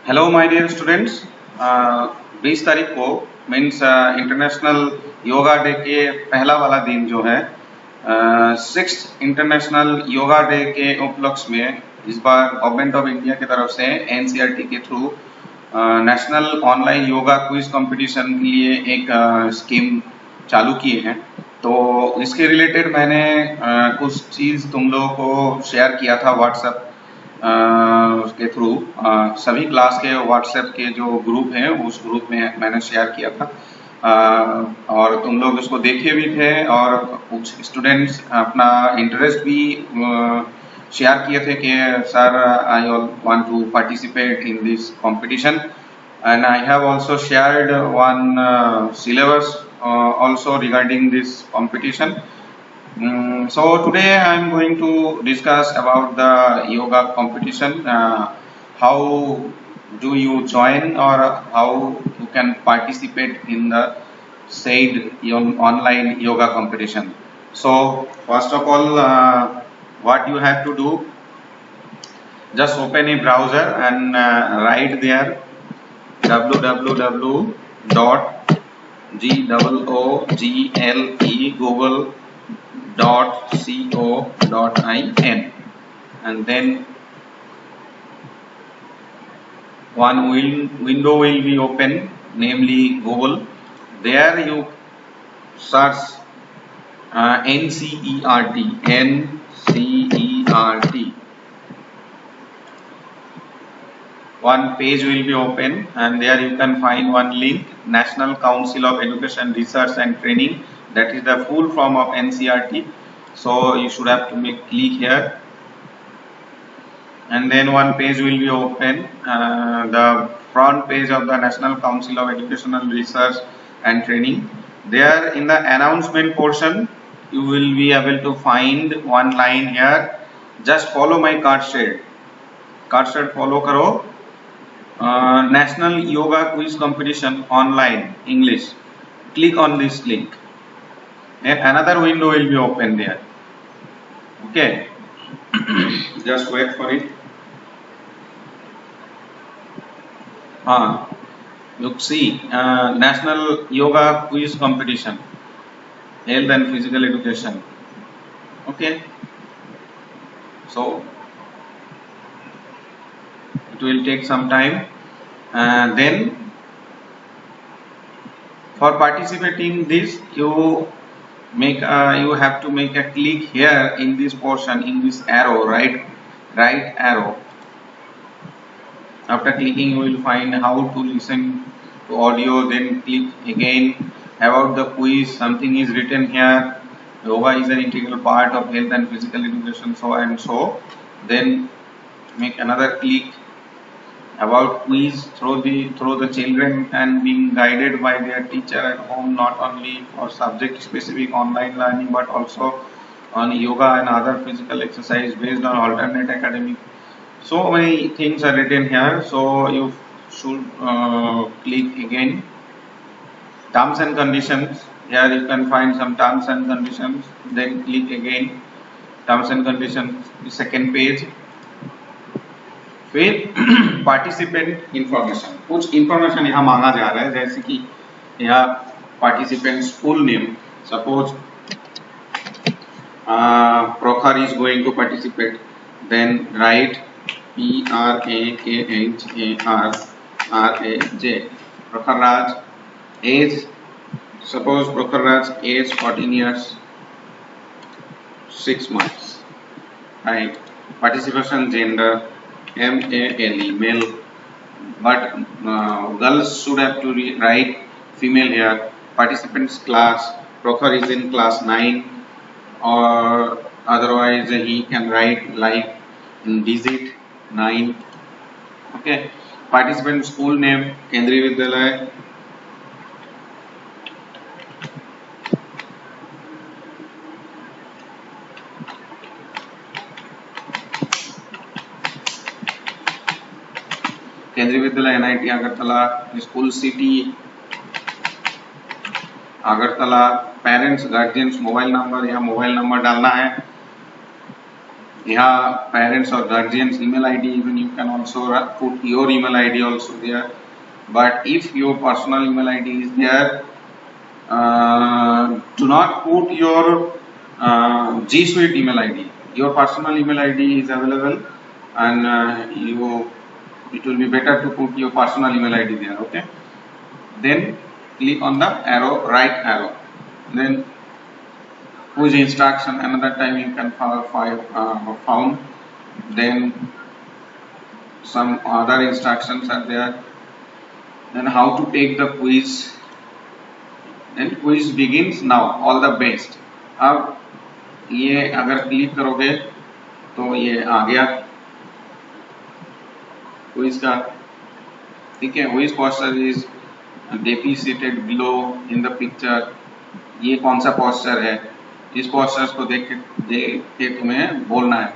Hello my dear students. 20 तारीख को means international yoga day के पहला वाला दिन जो है 6th इंटरनेशनल योगा डे के उपलक्ष्य में इस बार गवर्नमेंट ऑफ इंडिया की तरफ से एनसीईआरटी के through national online yoga quiz competition के लिए एक स्कीम चालू किए हैं। तो इसके रिलेटेड मैंने कुछ चीज़ तुम लोगों को शेयर किया था व्हाट्सएप उसके थ्रू। सभी क्लास के व्हाट्सएप के जो ग्रुप हैं उस ग्रुप में मैंने शेयर किया था और तुम लोग उसको देखे भी थे और कुछ स्टूडेंट्स अपना इंटरेस्ट भी शेयर किए थे कि sir I want to participate in this competition and I have also shared one syllabus also regarding this competition. So today I am going to discuss about the yoga competition. How do you join or how you can participate in the said online yoga competition? So first of all, what you have to do, just open a browser and write there www.google.co.in and then one window will be open, namely Google. There you search NCERT. One page will be open and there you can find one link, National Council of Education Research and Training, that is the full form of NCERT. So you should have to make click here and then one page will be open, the front page of the National Council of Educational Research and Training. There in the announcement portion you will be able to find one line here, just follow my card sheet follow karo, National Yoga Quiz Competition Online English. Click on this link and another window will be open there. Okay, just wait for it. Look, see, National Yoga Quiz Competition, Health and Physical Education. Okay, so it will take some time. Then for participating this, you have to make a click here in this portion, in this arrow, right arrow. After clicking you will find how to listen to audio, then click again about the quiz. Something is written here, yoga is an integral part of health and physical education, so and so. Then make another click about quiz, through the children and being guided by their teacher at home, not only for subject specific online learning but also on yoga and other physical exercise based on alternate academic. So many things are written here, so you should click again. Terms and conditions, here you can find some terms and conditions, then click again terms and conditions, the second page. फिर participant information, कुछ information यहाँ मांगा जा रहा है, जैसे कि यहाँ participants full name, suppose Prokhar is going to participate, then write PRAKHARRAJ, Prokhar Raj. Age, suppose Prokhar Raj age 14 years 6 months, right? Participation gender MALE, male, but girls should have to write female here. Participants class, Prokhar is in class 9 or otherwise he can write like in digit 9. Okay, participant school name Kendriya Vidyalaya, केंद्रीय विद्यालय NIT Agartala, school city Agartala, parents guardians mobile number, या mobile number डालना है, यहाँ parents or guardians email ID, even you can also put your email ID also there. But if your personal email ID is there, do not put your G Suite email ID. Your personal email ID is available, and it will be better to put your personal email ID there. Okay. Then click on the arrow, right arrow. Then quiz instruction. Another time you can found. Then some other instructions are there. Then how to take the quiz. Then quiz begins now. All the best. अब ये अगर click करोगे तो ये आ गया quiz का, ठीक है. Which posture is depicted below in the picture. ये कौन सा posture है, इस postures को देख के तुम्हें बोलना है.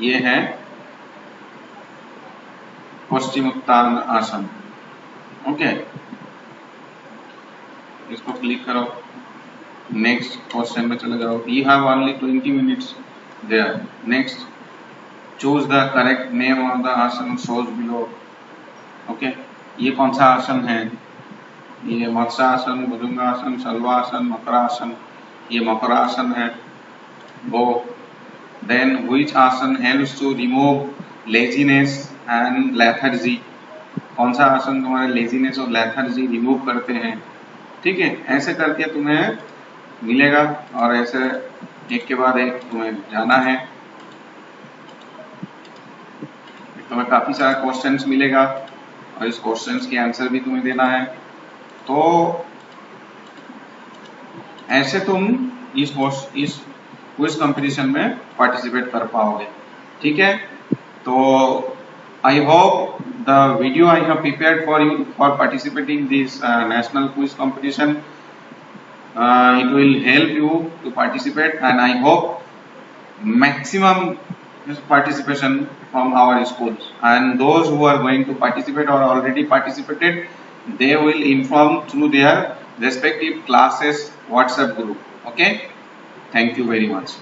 ये है पश्चिमोत्तान आसन. ओके, इसको क्लिक करो, नेक्स्ट क्वेश्चन में चले जाओ. You have only 20 minutes there. Next, choose the correct name of the asana shows below. Okay, ये कौन सा आसन है? ये मत्स्यासन, भुजंगासन, शल्वासन, मकरासन. ये मकरासन है. वो then which asana helps to remove laziness and lethargy. कौन सा आसन तुम्हारे लेजीनेस और लेथर्जी रिमूव करते हैं. ठीक है, ऐसे करके तुम्हें मिलेगा और ऐसे एक के बाद एक तुम्हें जाना है. तुम्हें काफी सारा क्वेश्चंस मिलेगा और इस क्वेश्चंस के आंसर भी तुम्हें देना है. तो ऐसे तुम इस क्विज कंपटीशन में पार्टिसिपेट कर पाओगे. ठीक है, तो I hope the video I have prepared for you for participating this national quiz competition, it will help you to participate, and I hope maximum participation from our schools. And those who are going to participate or already participated, they will inform through their respective classes WhatsApp group. Okay, thank you very much.